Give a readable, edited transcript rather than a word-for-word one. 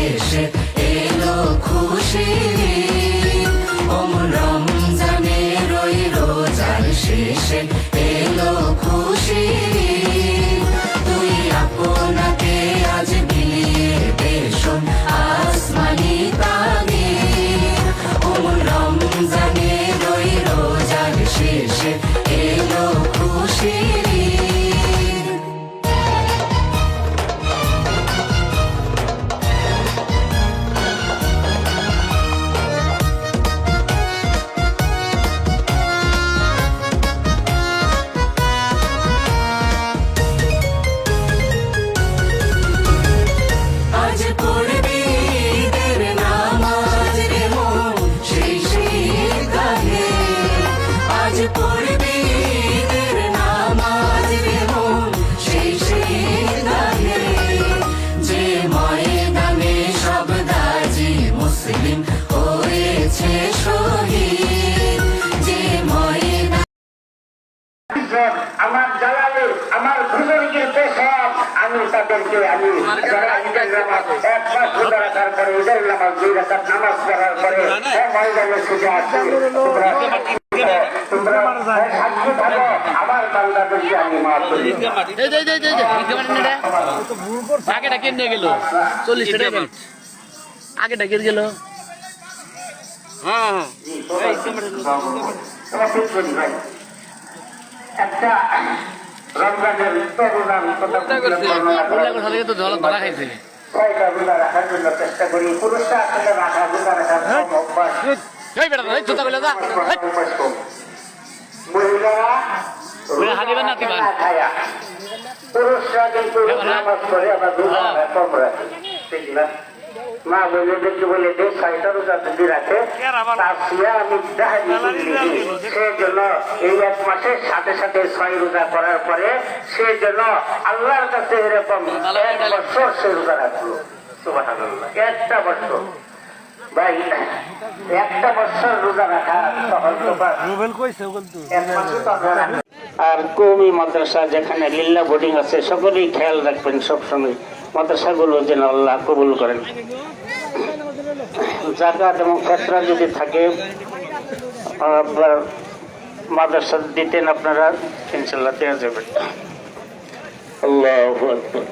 শেষে এলো খুশির ঈদ। রমজানের ওই রোজার শেষে এলো খুশির ঈদ। তুই আপনাকে আজ বিলিয়ে দে শোন আসমানি তাগিদ। রমজানের ওই রোজার শেষে এলো খুশির ঈদ। আজ পড়বি ঈদের নামাজ রে মন সেই গাহে। আজ পড়বি ঈদের নামাজ রে মন সেই গাহে। যে ময়দানে সব গাজী মুসলিম হয়েছে শহীদ। যে ময়দানে আমার জালালে আমার বুজুর্গের পেশাব আমি তাদেরকে আমি যারা ঈদের নামাজ এক মাস রোজা রাখার পরে ঈদের নামাজ 2 রাকাত নামাজ পড়ার পরে ময়দানে ছুটে আসি। তোমরা সাক্ষী থাকো আমার বান্দাদেরকে আমি মাফ করি। আগে ডাকিয়ে নিয়ে গেল 40 টাকা আগে ডাকিয়ে গেল। হ্যাঁ একটা রমজানের তরুণাম তো ধরা খাইছে। ছয়টা রোজা রাখার জন্য চেষ্টা করি। পুরুষরা আসলে রোজা রাখার কম অভ্যাস। মহিলারা খায়া পুরুষরা কিন্তু নামাজ পড়ে আবার রোজা কম রাখে। ঠিক না? মা বোনদেরকে বলে যে 6টা রোজা যদি রাখে তার সিয়া আমি সেই জন্য এই 1 মাসের সাথে সাথে 6 রোজা করার পরে সেই জন্য আল্লাহর কাছে এরকম 1 বছর সে রোজা রাখলো। সুবহানাল্লাহ, 1টা বছর ভাই, 1টা বছর রোজা রাখা সহজ ব্যাপার। আর কওমি মাদ্রাসা যেখানে লিল্লা বোর্ডিং আছে সকলেই খেয়াল রাখবেন সবসময় মাদ্রাসাগুলো যেন আল্লাহ কবুল করেন। জাকাত এবং ফিতরা যদি থাকে আপনার মাদ্রাসা দিতেন আপনারা ইনশাআল্লাহ দেওয়া যাবে। আল্লাহু আকবার।